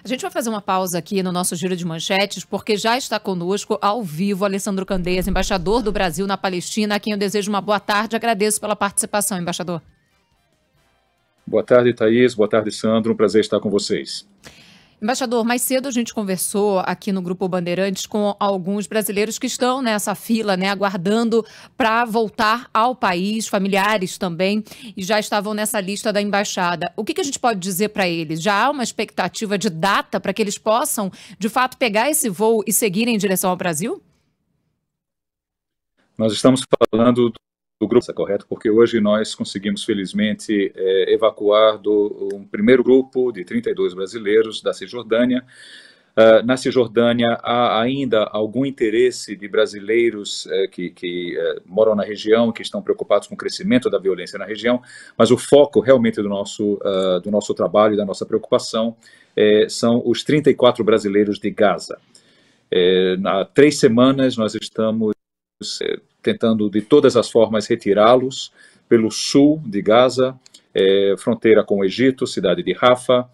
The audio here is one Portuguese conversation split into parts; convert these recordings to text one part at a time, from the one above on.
A gente vai fazer uma pausa aqui no nosso giro de manchetes, porque já está conosco, ao vivo, Alessandro Candeias, embaixador do Brasil na Palestina, a quem eu desejo uma boa tarde. Agradeço pela participação, embaixador. Boa tarde, Thaís. Boa tarde, Sandro. Um prazer estar com vocês. Embaixador, mais cedo a gente conversou aqui no Grupo Bandeirantes com alguns brasileiros que estão nessa fila, né, aguardando para voltar ao país, familiares também, e já estavam nessa lista da embaixada. O que a gente pode dizer para eles? Já há uma expectativa de data para que eles possam, de fato, pegar esse voo e seguir em direção ao Brasil? Nós estamos falando do grupo, correto? Porque hoje nós conseguimos, felizmente, evacuar um primeiro grupo de 32 brasileiros da Cisjordânia. Na Cisjordânia há ainda algum interesse de brasileiros que moram na região, que estão preocupados com o crescimento da violência na região, mas o foco realmente do nosso trabalho e da nossa preocupação são os 34 brasileiros de Gaza. Há 3 semanas nós estamos tentando de todas as formas retirá-los pelo sul de Gaza, fronteira com o Egito, cidade de Rafah.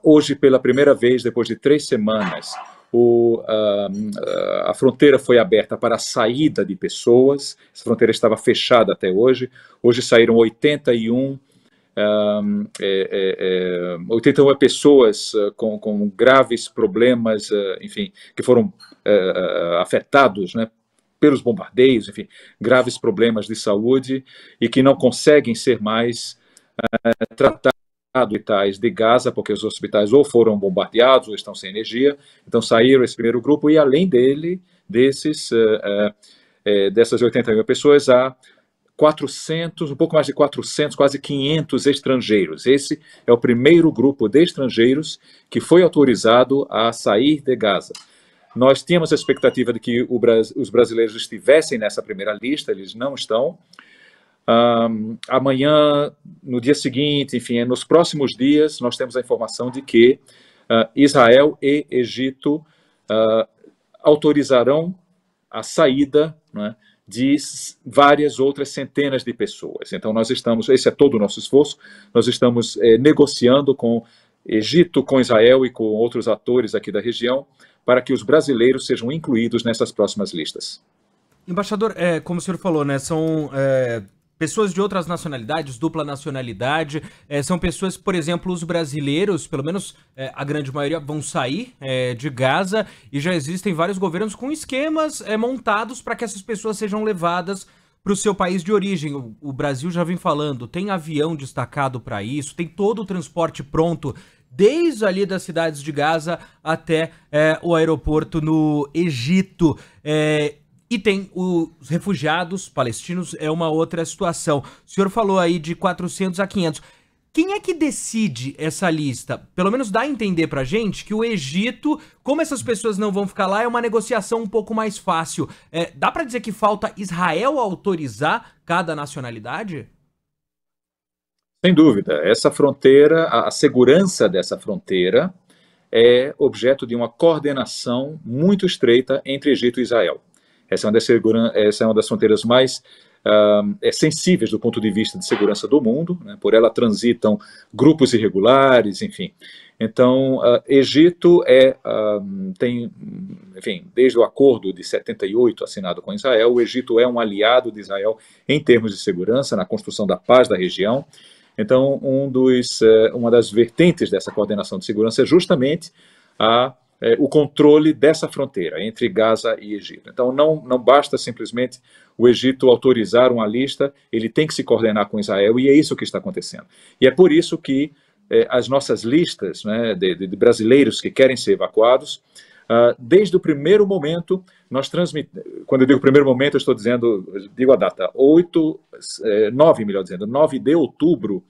Hoje, pela primeira vez, depois de 3 semanas, a fronteira foi aberta para a saída de pessoas. Essa fronteira estava fechada até hoje. Hoje saíram 81 pessoas com graves problemas, enfim, que foram afetados, né, pelos bombardeios, enfim, graves problemas de saúde e que não conseguem ser mais tratados nos hospitais de Gaza, porque os hospitais ou foram bombardeados ou estão sem energia. Então saíram esse primeiro grupo e além dessas 81 pessoas, há 400, um pouco mais de 400, quase 500 estrangeiros. Esse é o primeiro grupo de estrangeiros que foi autorizado a sair de Gaza. Nós tínhamos a expectativa de que os brasileiros estivessem nessa primeira lista, eles não estão. Amanhã, no dia seguinte, enfim, nos próximos dias, nós temos a informação de que Israel e Egito autorizarão a saída, né, de várias outras centenas de pessoas. Então, esse é todo o nosso esforço, nós estamos negociando com Egito, com Israel e com outros atores aqui da região, para que os brasileiros sejam incluídos nessas próximas listas. Embaixador, como o senhor falou, né, são pessoas de outras nacionalidades, dupla nacionalidade, são pessoas, por exemplo, os brasileiros, pelo menos a grande maioria, vão sair de Gaza e já existem vários governos com esquemas montados para que essas pessoas sejam levadas para o seu país de origem. O Brasil já vem falando, tem avião destacado para isso, tem todo o transporte pronto, desde ali das cidades de Gaza até o aeroporto no Egito. E tem os refugiados palestinos, é uma outra situação. O senhor falou aí de 400 a 500. Quem é que decide essa lista? Pelo menos dá a entender pra gente que o Egito, como essas pessoas não vão ficar lá, é uma negociação um pouco mais fácil. Dá pra dizer que falta Israel autorizar cada nacionalidade? Sem dúvida. Essa fronteira, a segurança dessa fronteira é objeto de uma coordenação muito estreita entre Egito e Israel. Essa é uma das fronteiras mais sensíveis do ponto de vista de segurança do mundo, né? Por ela transitam grupos irregulares, enfim. Então, Egito tem, enfim, desde o acordo de 78 assinado com Israel, o Egito é um aliado de Israel em termos de segurança, na construção da paz da região. Então, uma das vertentes dessa coordenação de segurança é justamente o controle dessa fronteira entre Gaza e Egito. Então, não basta simplesmente o Egito autorizar uma lista, ele tem que se coordenar com Israel, e é isso que está acontecendo. E é por isso que as nossas listas, né, de brasileiros que querem ser evacuados, desde o primeiro momento, nós transmitimos, quando eu digo primeiro momento, eu digo a data, 9 de outubro,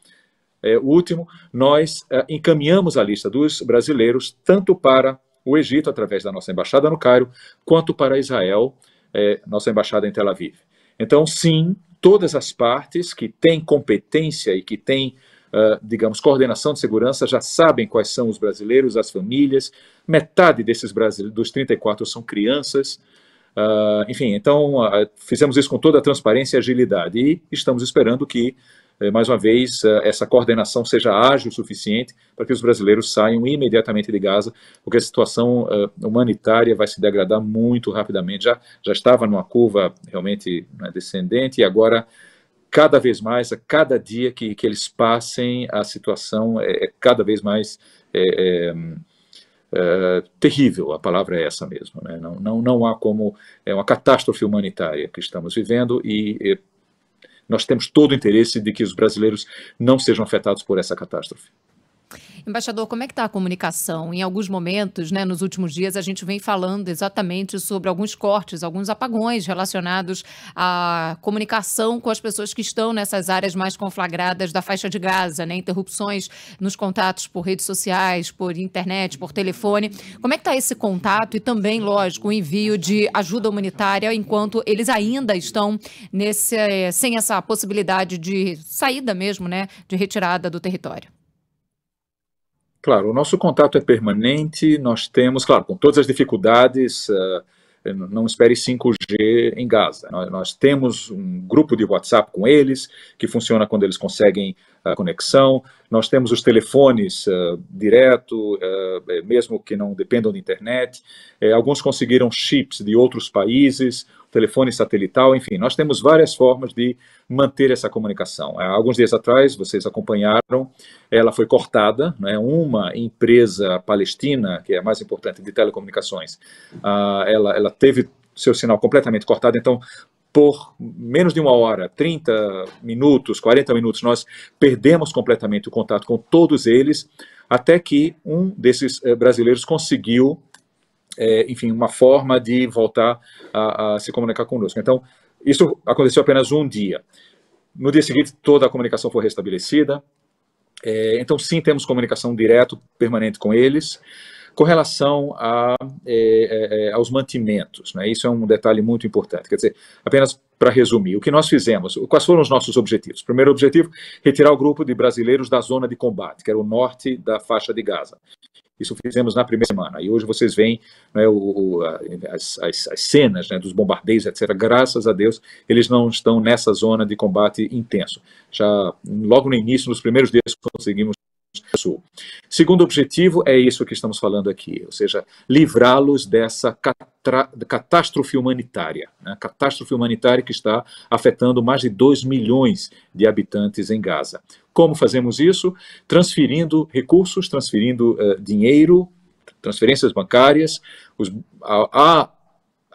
o último, nós encaminhamos a lista dos brasileiros tanto para o Egito, através da nossa embaixada no Cairo, quanto para Israel, nossa embaixada em Tel Aviv. Então, sim, todas as partes que têm competência e que têm, digamos, coordenação de segurança já sabem quais são os brasileiros, as famílias. Metade desses brasileiros, dos 34, são crianças. Enfim, então, fizemos isso com toda a transparência e agilidade e estamos esperando que mais uma vez, essa coordenação seja ágil o suficiente para que os brasileiros saiam imediatamente de Gaza, porque a situação humanitária vai se degradar muito rapidamente. Já estava numa curva realmente, né, descendente, e agora, cada vez mais, a cada dia que eles passem, a situação é cada vez mais terrível, a palavra é essa mesmo, né? Não há como, é uma catástrofe humanitária que estamos vivendo, e nós temos todo o interesse de que os brasileiros não sejam afetados por essa catástrofe. Embaixador, como é que está a comunicação? Em alguns momentos, né, nos últimos dias, a gente vem falando exatamente sobre alguns cortes, alguns apagões relacionados à comunicação com as pessoas que estão nessas áreas mais conflagradas da faixa de Gaza, né? Interrupções nos contatos por redes sociais, por internet, por telefone. Como é que está esse contato e também, lógico, o envio de ajuda humanitária enquanto eles ainda estão sem essa possibilidade de saída mesmo, né, de retirada do território? Claro, o nosso contato é permanente, nós temos, claro, com todas as dificuldades, não espere 5G em Gaza. Nós temos um grupo de WhatsApp com eles, que funciona quando eles conseguem a conexão. Nós temos os telefones direto, mesmo que não dependam de internet. Alguns conseguiram chips de outros países, telefone satelital, enfim. Nós temos várias formas de manter essa comunicação. Alguns dias atrás, vocês acompanharam, ela foi cortada, né? Uma empresa palestina, que é a mais importante de telecomunicações, ela teve seu sinal completamente cortado. Então, por menos de uma hora, 30 minutos, 40 minutos, nós perdemos completamente o contato com todos eles, até que um desses brasileiros conseguiu, enfim, uma forma de voltar a se comunicar conosco. Então, isso aconteceu apenas um dia. No dia seguinte, toda a comunicação foi restabelecida. Então, sim, temos comunicação direta, permanente com eles. Com relação aos mantimentos, né? Isso é um detalhe muito importante. Quer dizer, apenas para resumir, o que nós fizemos, quais foram os nossos objetivos? Primeiro objetivo, retirar o grupo de brasileiros da zona de combate, que era o norte da faixa de Gaza. Isso fizemos na primeira semana, e hoje vocês veem, né, as cenas, né, dos bombardeios, etc. Graças a Deus, eles não estão nessa zona de combate intenso. Já logo no início, nos primeiros dias, conseguimos. Segundo objetivo é isso que estamos falando aqui, ou seja, livrá-los dessa catástrofe humanitária, né? Catástrofe humanitária que está afetando mais de 2 milhões de habitantes em Gaza. Como fazemos isso? Transferindo recursos, transferindo dinheiro, transferências bancárias.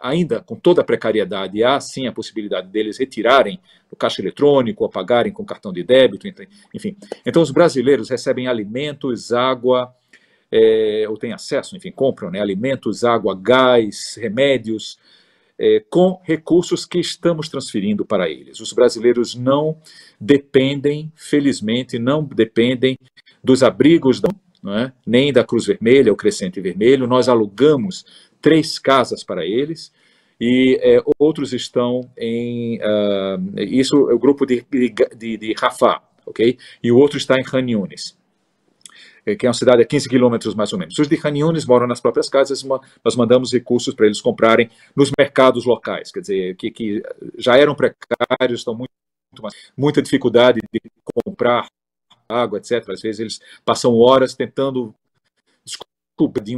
Ainda com toda a precariedade, há sim a possibilidade deles retirarem o caixa eletrônico, ou pagarem com cartão de débito, enfim. Então, os brasileiros recebem alimentos, água, ou têm acesso, enfim, compram, né, alimentos, água, gás, remédios, com recursos que estamos transferindo para eles. Os brasileiros não dependem, felizmente, não dependem dos abrigos, não é? Nem da Cruz Vermelha, o Crescente Vermelho. Nós alugamos 3 casas para eles, e outros estão em... isso é o grupo de Rafah, ok? E o outro está em Khan Yunis, que é uma cidade a 15 quilômetros mais ou menos. Os de Khan Yunis moram nas próprias casas, nós mandamos recursos para eles comprarem nos mercados locais, quer dizer, que já eram precários, estão muita dificuldade de comprar água, etc. Às vezes eles passam horas tentando descobrir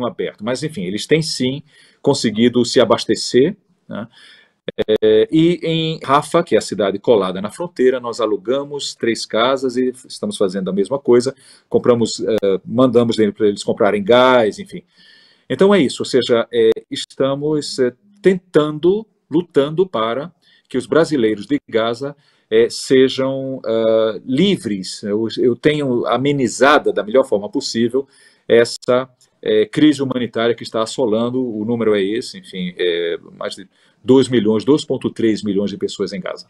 aberto, mas enfim, eles têm sim conseguido se abastecer, né? E em Rafah, que é a cidade colada na fronteira, nós alugamos 3 casas e estamos fazendo a mesma coisa, mandamos para eles comprarem gás, enfim. Então é isso, ou seja, estamos lutando para que os brasileiros de Gaza sejam livres. Eu tenho amenizada da melhor forma possível essa crise humanitária que está assolando, o número é esse, enfim, mais de 2,3 milhões de pessoas em Gaza.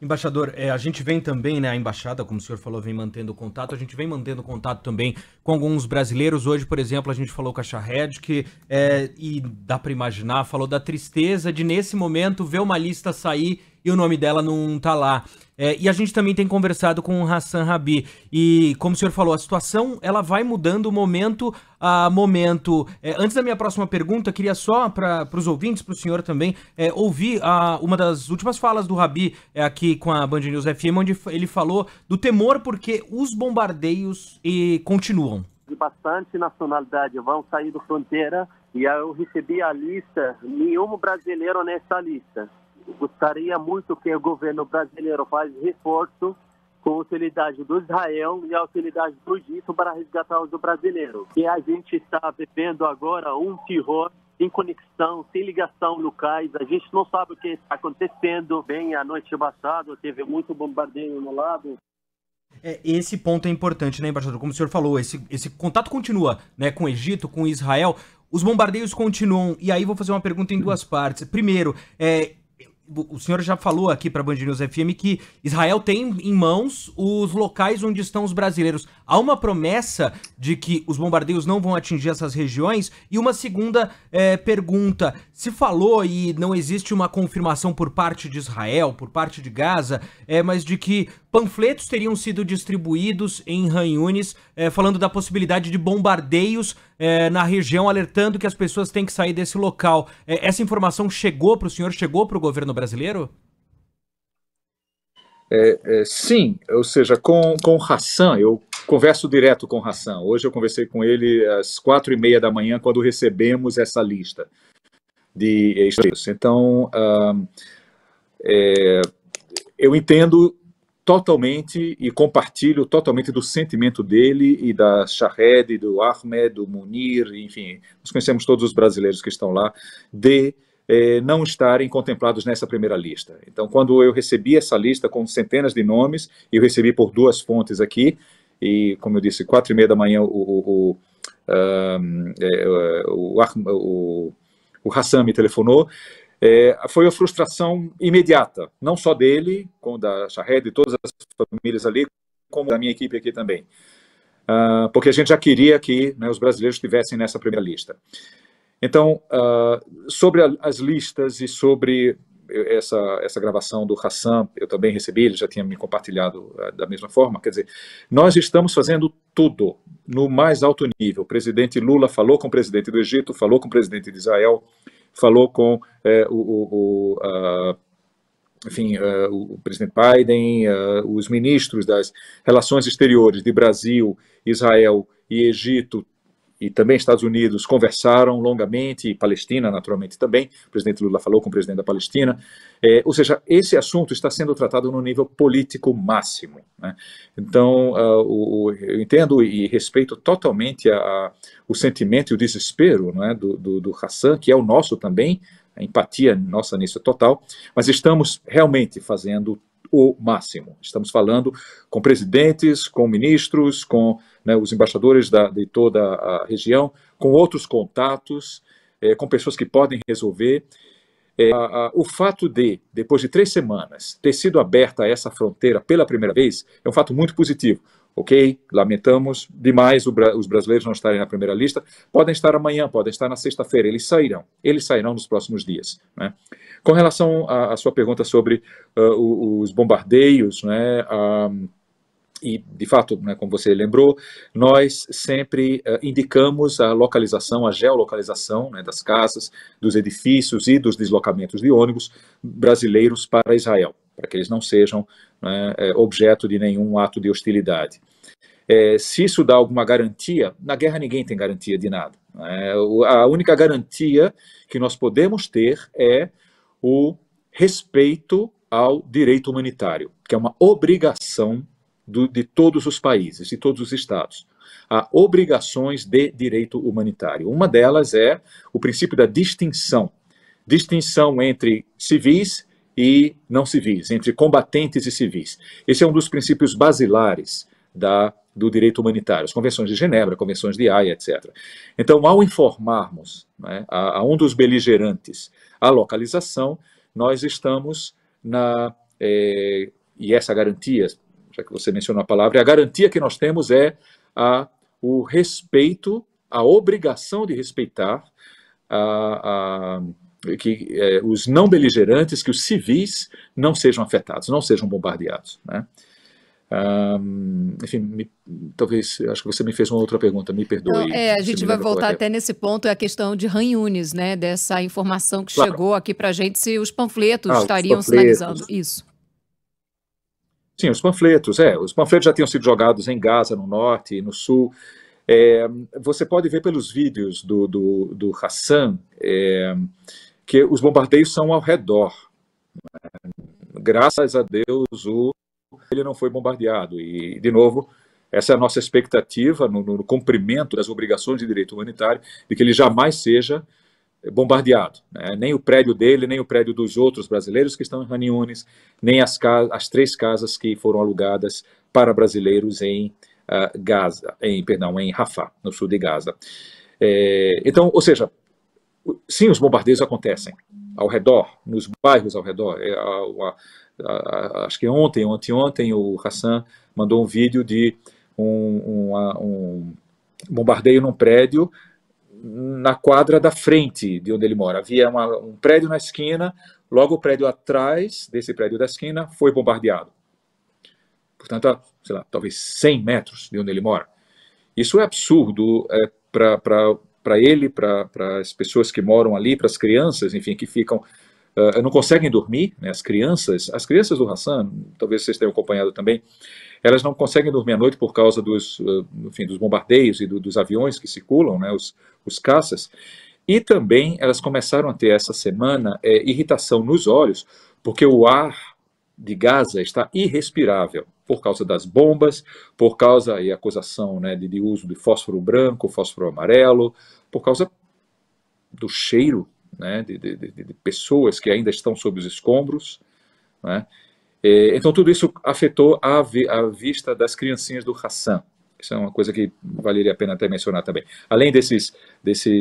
Embaixador, a gente vem também, né, a embaixada, como o senhor falou, vem mantendo contato, a gente vem mantendo contato também com alguns brasileiros. Hoje, por exemplo, a gente falou com a Shahed, e dá para imaginar, falou da tristeza de, nesse momento, ver uma lista sair e o nome dela não tá lá. E a gente também tem conversado com o Hassan Rabi, e como o senhor falou, a situação ela vai mudando momento a momento. Antes da minha próxima pergunta, queria só para os ouvintes, para o senhor também, ouvir uma das últimas falas do Rabi aqui com a Band News FM, onde ele falou do temor porque os bombardeios continuam. Bastante nacionalidade vão sair da fronteira e eu recebi a lista, nenhum brasileiro nessa lista. Gostaria muito que o governo brasileiro faça reforço com a utilidade do Israel e a utilidade do Egito para resgatar os brasileiros. E a gente está vivendo agora um terror sem conexão, sem ligação locais. A gente não sabe o que está acontecendo. Bem, a noite passada teve muito bombardeio no lado. Esse ponto é importante, né, embaixador? Como o senhor falou, esse contato continua, né, com o Egito, com Israel. Os bombardeios continuam. E aí vou fazer uma pergunta em duas partes. Primeiro, o senhor já falou aqui para a Band News FM que Israel tem em mãos os locais onde estão os brasileiros. Há uma promessa de que os bombardeios não vão atingir essas regiões? E uma segunda pergunta. Se falou e não existe uma confirmação por parte de Israel, por parte de Gaza, mas de que panfletos teriam sido distribuídos em Han Yunis, falando da possibilidade de bombardeios na região, alertando que as pessoas têm que sair desse local. Essa informação chegou para o senhor, chegou para o governo brasileiro? Sim, ou seja, com o Hassan, eu converso direto com o Hassan. Hoje eu conversei com ele às 4h30 da manhã, quando recebemos essa lista de estrangeiros. Então, eu entendo totalmente e compartilho totalmente do sentimento dele e da Shahed, do Ahmed, do Munir, enfim, nós conhecemos todos os brasileiros que estão lá, de não estarem contemplados nessa primeira lista. Então, quando eu recebi essa lista com centenas de nomes, eu recebi por duas fontes aqui, e, como eu disse, 4h30 da manhã, o Hassan me telefonou. Foi uma frustração imediata, não só dele, como da Shahed e todas as famílias ali, como da minha equipe aqui também. Porque a gente já queria que, né, os brasileiros estivessem nessa primeira lista. Então, sobre as listas e sobre essa gravação do Hassan, eu também recebi, ele já tinha me compartilhado da mesma forma. Quer dizer, nós estamos fazendo tudo no mais alto nível. O presidente Lula falou com o presidente do Egito, falou com o presidente de Israel, falou com o presidente Biden, os ministros das relações exteriores de Brasil, Israel e Egito, e também Estados Unidos, conversaram longamente, e Palestina, naturalmente, também. O presidente Lula falou com o presidente da Palestina. Ou seja, esse assunto está sendo tratado no nível político máximo, né? Então, eu entendo e respeito totalmente o sentimento e o desespero, né, do Hassan, que é o nosso também, a empatia nossa nisso é total, mas estamos realmente fazendo o máximo. Estamos falando com presidentes, com ministros, com, né, os embaixadores de toda a região, com outros contatos, com pessoas que podem resolver. O fato de, depois de 3 semanas, ter sido aberta essa fronteira pela primeira vez é um fato muito positivo. Ok, lamentamos demais os brasileiros não estarem na primeira lista. Podem estar amanhã, podem estar na sexta-feira, eles sairão nos próximos dias, né? Com relação à sua pergunta sobre os bombardeios, né, e, de fato, né, como você lembrou, nós sempre indicamos a localização, a geolocalização, né, das casas, dos edifícios e dos deslocamentos de ônibus brasileiros para Israel, para que eles não sejam, né, objeto de nenhum ato de hostilidade. Se isso dá alguma garantia, na guerra ninguém tem garantia de nada, né? A única garantia que nós podemos ter é o respeito ao direito humanitário, que é uma obrigação de todos os países, de todos os estados. Há obrigações de direito humanitário. Uma delas é o princípio da distinção entre civis e não civis, entre combatentes e civis. Esse é um dos princípios basilares do direito humanitário, as convenções de Genebra, convenções de Haia, etc. Então, ao informarmos, né, a um dos beligerantes a localização, nós estamos e essa garantia, já que você mencionou a palavra, a garantia que nós temos é o respeito, a obrigação de respeitar os não beligerantes, que os civis não sejam afetados, não sejam bombardeados, né? Enfim, talvez, acho que você me fez uma outra pergunta, me perdoe. A gente vai voltar até nesse ponto, é a questão de Han Yunis, né, dessa informação que chegou aqui pra gente, se os panfletos estariam sinalizando isso. Sim, os panfletos já tinham sido jogados em Gaza, no norte e no sul. Você pode ver pelos vídeos do Hassan que os bombardeios são ao redor. Graças a Deus, ele não foi bombardeado. E, de novo, essa é a nossa expectativa no cumprimento das obrigações de direito humanitário, de que ele jamais seja bombardeado, né? Nem o prédio dele, nem o prédio dos outros brasileiros que estão em Han Yunis, nem as 3 casas que foram alugadas para brasileiros em em Rafah, no sul de Gaza. Então, ou seja, sim, os bombardeios acontecem ao redor, nos bairros ao redor. Acho que ontem ou anteontem o Hassan mandou um vídeo de um bombardeio num prédio na quadra da frente de onde ele mora. Havia um prédio na esquina, logo o prédio atrás desse prédio da esquina foi bombardeado. Portanto, sei lá, talvez 100 metros de onde ele mora. Isso é absurdo para ele, para as pessoas que moram ali, para as crianças, enfim, que ficam, não conseguem dormir, né? As crianças do Hassan, talvez vocês tenham acompanhado também, elas não conseguem dormir à noite por causa dos bombardeios e dos aviões que circulam, né? Os caças. E também elas começaram a ter essa semana irritação nos olhos, porque o ar de Gaza está irrespirável por causa das bombas, por causa, e acusação, né, de uso de fósforo branco, fósforo amarelo, por causa do cheiro, né, de pessoas que ainda estão sob os escombros, né? Então tudo isso afetou a vista das criancinhas do Hassan. Isso é uma coisa que valeria a pena até mencionar também. Além desses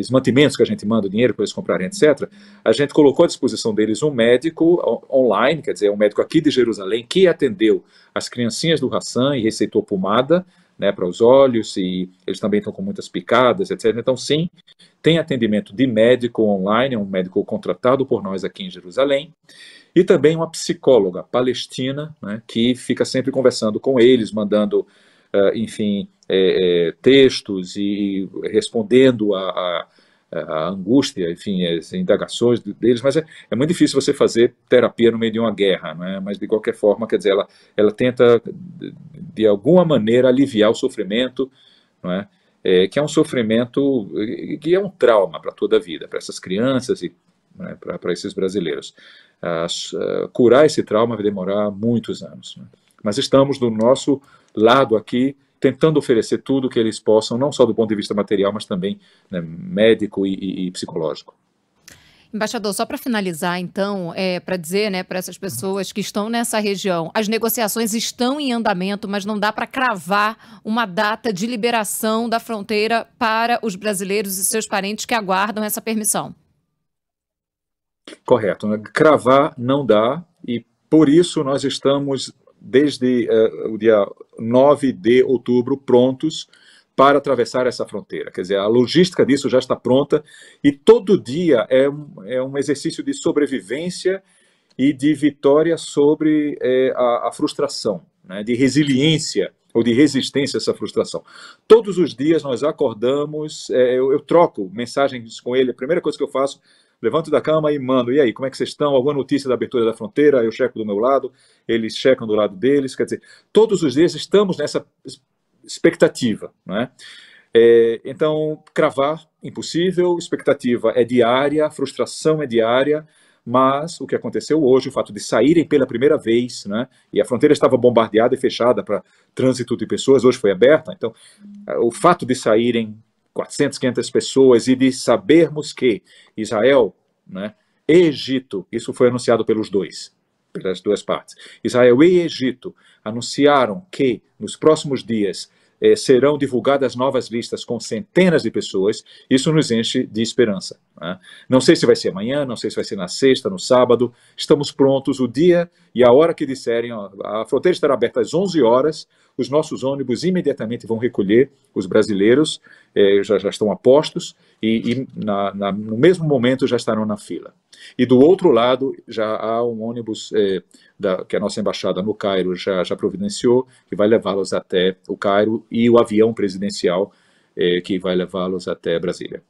mantimentos que a gente manda, dinheiro para eles comprarem, etc., a gente colocou à disposição deles um médico online, quer dizer, um médico aqui de Jerusalém, que atendeu as criancinhas do Hassan e receitou pomada, né, para os olhos, e eles também estão com muitas picadas, etc. Então, sim, tem atendimento de médico online, um médico contratado por nós aqui em Jerusalém, e também uma psicóloga palestina, né, que fica sempre conversando com eles, mandando enfim, textos e respondendo a angústia, enfim, as indagações deles, mas é muito difícil você fazer terapia no meio de uma guerra, né? Mas de qualquer forma, quer dizer, ela tenta de alguma maneira aliviar o sofrimento, não é? Que é um sofrimento, que é um trauma para toda a vida, para essas crianças e, né, para esses brasileiros. Curar esse trauma vai demorar muitos anos, né? Mas estamos do nosso lado aqui, tentando oferecer tudo que eles possam, não só do ponto de vista material, mas também, né, médico e psicológico. Embaixador, só para finalizar, então, para dizer, né, para essas pessoas que estão nessa região, as negociações estão em andamento, mas não dá para cravar uma data de liberação da fronteira para os brasileiros e seus parentes que aguardam essa permissão. Correto, né? Cravar não dá, e por isso nós estamos desde o dia 9 de outubro prontos para atravessar essa fronteira. Quer dizer, a logística disso já está pronta e todo dia é um exercício de sobrevivência e de vitória sobre a frustração, né, de resiliência ou de resistência a essa frustração. Todos os dias nós acordamos, eu troco mensagens com ele, a primeira coisa que eu faço, levanto da cama e mando, e aí, como é que vocês estão? Alguma notícia da abertura da fronteira? Eu checo do meu lado, eles checam do lado deles, quer dizer, todos os dias estamos nessa expectativa, né? Então, cravar, impossível, expectativa é diária, frustração é diária, mas o que aconteceu hoje, o fato de saírem pela primeira vez, né, e a fronteira estava bombardeada e fechada para trânsito de pessoas, hoje foi aberta, então, o fato de saírem 400, 500 pessoas e de sabermos que Israel, né, e Egito, isso foi anunciado pelas duas partes, Israel e Egito anunciaram que nos próximos dias serão divulgadas novas listas com centenas de pessoas, isso nos enche de esperança, né? Não sei se vai ser amanhã, não sei se vai ser na sexta, no sábado, estamos prontos, o dia e a hora que disserem, ó, a fronteira estará aberta às 11 horas, os nossos ônibus imediatamente vão recolher os brasileiros, já estão a postos, e no mesmo momento já estarão na fila. E do outro lado, já há um ônibus que a nossa embaixada no Cairo já providenciou, que vai levá-los até o Cairo, e o avião presidencial que vai levá-los até Brasília.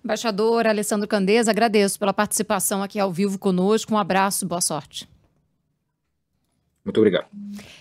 Embaixador Alessandro Candeza, agradeço pela participação aqui ao vivo conosco. Um abraço, boa sorte. Muito obrigado.